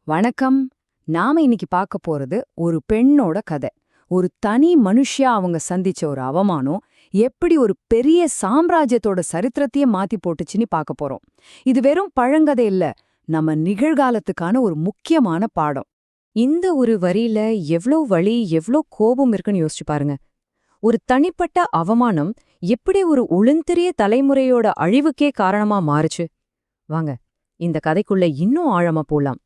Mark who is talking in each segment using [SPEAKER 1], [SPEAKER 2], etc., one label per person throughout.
[SPEAKER 1] வணக்கம். நாம இன்னைக்கு பார்க்க போறது ஒரு பெண்ணோட கதை. ஒரு தனி மனுஷியா அவங்க சந்திச்ச ஒரு அவமானம் எப்படி ஒரு பெரிய சாம்ராஜ்யத்தோட சரித்திரத்தையே மாத்தி போட்டுச்சுன்னு பார்க்க போறோம். இது வெறும் பழங்கதை இல்ல, நம்ம நிகழ்காலத்துக்கான ஒரு முக்கியமான பாடம்.
[SPEAKER 2] இந்த ஒரு வரியில எவ்ளோ வலி, எவ்ளோ கோபம் இருக்குன்னு யோசிச்சு பாருங்க. ஒரு தனிப்பட்ட அவமானம் எப்படி ஒரு உளுந்தெரிய தலைமுறையோட அழிவுக்கே காரணமா மாறுச்சு. வாங்க, இந்த கதைக்குள்ள இன்னும் ஆழமா போலாம்.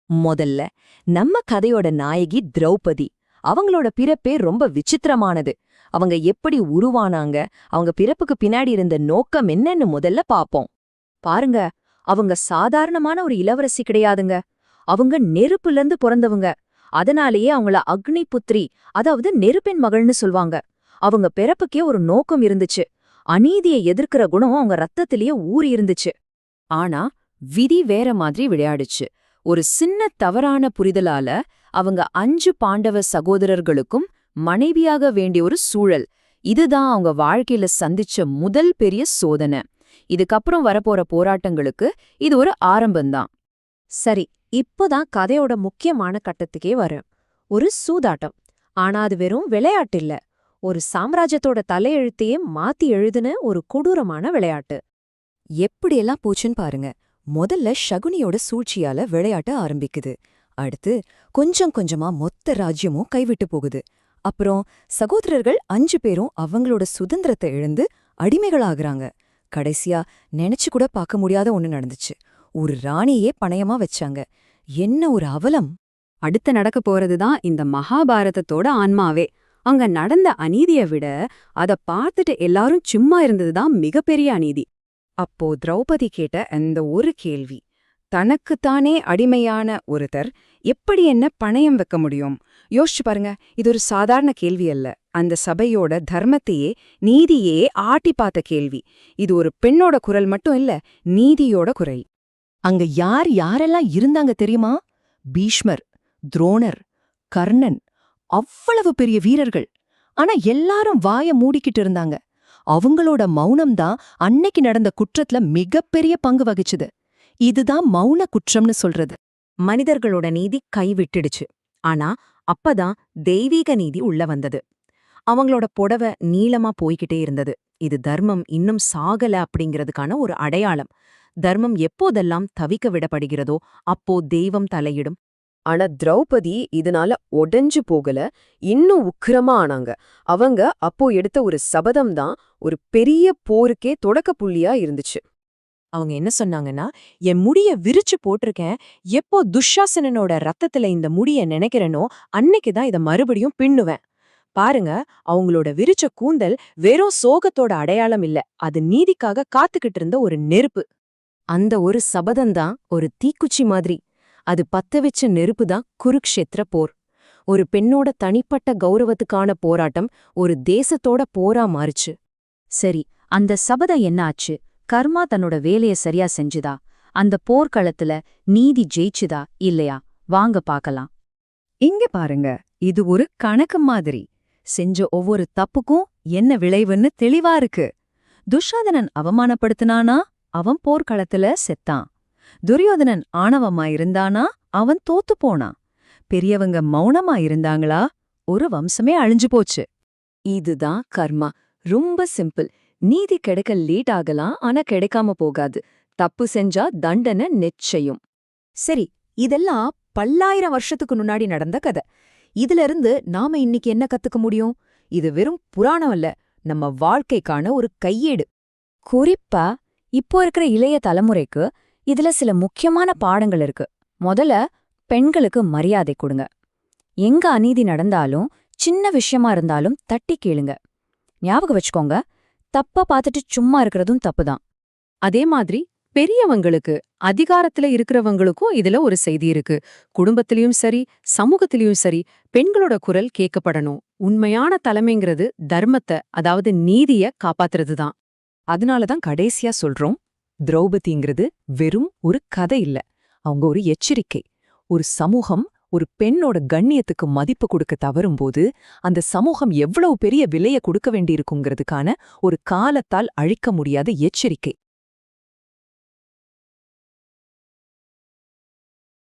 [SPEAKER 2] முதல்ல நம்ம கதையோட நாயகி திரௌபதி. அவங்களோட பிறப்பே ரொம்ப விசித்திரமானது. அவங்க எப்படி உருவானாங்க, அவங்க பிறப்புக்கு பின்னாடி இருந்த நோக்கம் என்னன்னு முதல்ல பாப்போம். பாருங்க, அவங்க சாதாரணமான ஒரு இளவரசி கிடையாதுங்க. அவங்க நெருப்புலேருந்து பிறந்தவங்க. அதனாலேயே அவங்கள அக்னி புத்ரி, அதாவது நெருப்பின் மகள்னு சொல்வாங்க. அவங்க பிறப்புக்கே ஒரு நோக்கம் இருந்துச்சு. அநீதியை எதிர்க்கிற குணம் அவங்க ரத்தத்திலேயே ஊறி இருந்துச்சு. ஆனா விதி வேற மாதிரி விளையாடுச்சு. ஒரு சின்ன தவறான புரிதலால அவங்க 5 பாண்டவ சகோதரர்களுக்கும் மனைவியாக வேண்டிய ஒரு சூழல். இதுதான் அவங்க வாழ்க்கையில சந்திச்ச முதல் பெரிய சோதனை. இதுக்கப்புறம் வரப்போற போராட்டங்களுக்கு இது ஒரு ஆரம்பம்தான். சரி, இப்போதான் கதையோட முக்கியமான கட்டத்துக்கே வரும். ஒரு சூதாட்டம். ஆனா அது வெறும் விளையாட்டு இல்ல, ஒரு சாம்ராஜ்யத்தோட தலையெழுத்தையே மாத்தி எழுதுன ஒரு கொடூரமான விளையாட்டு. எப்படியெல்லாம் போச்சுன்னு பாருங்க. முதல்ல சகுனியோட சூழ்ச்சியால விளையாட்டு ஆரம்பிக்குது. அடுத்து கொஞ்சம் கொஞ்சமா மொத்த ராஜ்யமும் கைவிட்டு போகுது. அப்புறம் சகோதரர்கள் 5 பேரும் அவங்களோட சுதந்திரத்தை இழந்து அடிமைகளாகிறாங்க. கடைசியா நினைச்சு கூட பார்க்க முடியாத ஒண்ணு நடந்துச்சு. ஒரு ராணியே பணயமா வச்சாங்க. என்ன ஒரு அவலம்!
[SPEAKER 1] அடுத்து நடக்க போறதுதான் இந்த மகாபாரதத்தோட ஆன்மாவே. அங்க நடந்த அநீதியை விட அத பார்த்துட்டு எல்லாரும் சும்மா இருந்ததுதான் மிகப்பெரிய அநீதி. அப்போ திரௌபதி கேட்ட அந்த ஒரு கேள்வி, தனக்குத்தானே அடிமையான ஒருத்தர் எப்படி என்ன பணயம் வைக்க முடியும்? யோசிச்சு பாருங்க. இது ஒரு சாதாரண கேள்வி அல்ல. அந்த சபையோட தர்மத்தையே, நீதியே ஆட்டி பார்த்த கேள்வி. இது ஒரு பெண்ணோட குரல் மட்டும் இல்ல, நீதியோட குரல்.
[SPEAKER 2] அங்க யார் யாரெல்லாம் இருந்தாங்க தெரியுமா? பீஷ்மர், துரோணர், கர்ணன், அவ்வளவு பெரிய வீரர்கள். ஆனா எல்லாரும் வாய மூடிக்கிட்டு இருந்தாங்க. அவங்களோட மௌனம்தான் அன்னைக்கு நடந்த குற்றத்துல மிகப்பெரிய பங்கு வகிச்சுது. இதுதான் மௌன குற்றம்னு சொல்றது. மனிதர்களோட நீதி கைவிட்டுடுச்சு. ஆனா அப்பதான் தெய்வீக நீதி உள்ள வந்தது. அவங்களோட புடவை நீளமா போய்கிட்டே இருந்தது. இது தர்மம் இன்னும் சாகல அப்படிங்கிறதுக்கான ஒரு அடையாளம். தர்மம் எப்போதெல்லாம் தவிக்க விடப்படுகிறதோ அப்போ தெய்வம் தலையிடும்.
[SPEAKER 3] ஆனா திரௌபதி இதனால உடைஞ்சு போகல, இன்னும் உக்கிரமா ஆனாங்க. அவங்க அப்போ எடுத்த ஒரு சபதம் தான் ஒரு பெரிய போருக்கே தொடக்க புள்ளியா இருந்துச்சு.
[SPEAKER 2] அவங்க என்ன சொன்னாங்கன்னா, என் முடிய விரிச்சு போட்டிருக்கேன். எப்போ துஷாசனனோட ரத்தத்துல இந்த முடிய நினைக்கிறேனோ அன்னைக்குதான் இத மறுபடியும் பின்னுவேன். பாருங்க, அவங்களோட விரிச்ச கூந்தல் வெறும் சோகத்தோட அடையாளம் இல்ல, அது நீதிக்காக காத்துக்கிட்டு இருந்த ஒரு நெருப்பு. அந்த ஒரு சபதம்தான் ஒரு தீக்குச்சி மாதிரி. அது பத்த வச்ச நெருப்புதான் குருக்ஷேத்திர போர். ஒரு பெண்ணோட தனிப்பட்ட கௌரவத்துக்கான போராட்டம் ஒரு தேசத்தோட போரா மாறுச்சு. சரி, அந்த சபதம் என்ன ஆச்சு? கர்மா தன்னோட வேலைய சரியா செஞ்சுதா? அந்த போர்க்களத்துல நீதி ஜெயிச்சுதா இல்லையா? வாங்க பார்க்கலாம்.
[SPEAKER 1] இங்க பாருங்க, இது ஒரு கணக்கு மாதிரி. செஞ்ச ஒவ்வொரு தப்புக்கும் என்ன விளைவுன்னு தெளிவா இருக்கு. துஷாதனன் அவமானப்படுத்தினானா, அவன் போர்க்களத்துல செத்தான். துரியோதனன் ஆணவமா இருந்தானா, அவன் தோத்து போனான். பெரியவங்க மௌனமா இருந்தாங்களா, ஒரு வம்சமே அழிஞ்சு போச்சு.
[SPEAKER 2] இதுதான் கர்மா. ரொம்ப சிம்பிள். நீதி கிடைக்க லேட் ஆகலாம், ஆனா கிடைக்காம போகாது. தப்பு செஞ்சா தண்டனை நிச்சயம். சரி, இதெல்லாம் பல்லாயிரம் வருஷத்துக்கு முன்னாடி நடந்த கதை. இதுல இருந்து நாம இன்னைக்கு என்ன கத்துக்க முடியும்? இது வெறும் புராணம் அல்ல, நம்ம வாழ்க்கைக்கான ஒரு கையேடு. குறிப்பா இப்போ இருக்கிற இளைய தலைமுறைக்கு இதுல சில முக்கியமான பாடங்கள் இருக்கு. முதல்ல, பெண்களுக்கு மரியாதை கொடுங்க. எங்க அநீதி நடந்தாலும், சின்ன விஷயமா இருந்தாலும் தட்டி கேளுங்க. ஞாபகம் வச்சுக்கோங்க, தப்பா பார்த்துட்டு சும்மா இருக்கிறதும் தப்புதான்.
[SPEAKER 3] அதே மாதிரி பெரியவங்களுக்கு, அதிகாரத்துல இருக்கிறவங்களுக்கும் இதுல ஒரு செய்தி இருக்கு. குடும்பத்திலயும் சரி, சமூகத்திலயும் சரி, பெண்களோட குரல் கேட்கப்படணும். உண்மையான தலைமைங்கிறது தர்மத்தை, அதாவது நீதிய காப்பாத்துறதுதான்.
[SPEAKER 1] அதனாலதான் கடைசியா சொல்றோம், திரௌபதிங்கிறது வெறும் ஒரு கதை இல்ல, அவங்க ஒரு எச்சரிக்கை. ஒரு சமூகம் ஒரு பெண்ணோட கண்ணியத்துக்கு மதிப்பு கொடுக்க தவறும்போது அந்த சமூகம் எவ்வளவு பெரிய விலைய கொடுக்க வேண்டியிருக்குங்கிறதுக்கான ஒரு காலத்தால் அழிக்க முடியாத எச்சரிக்கை.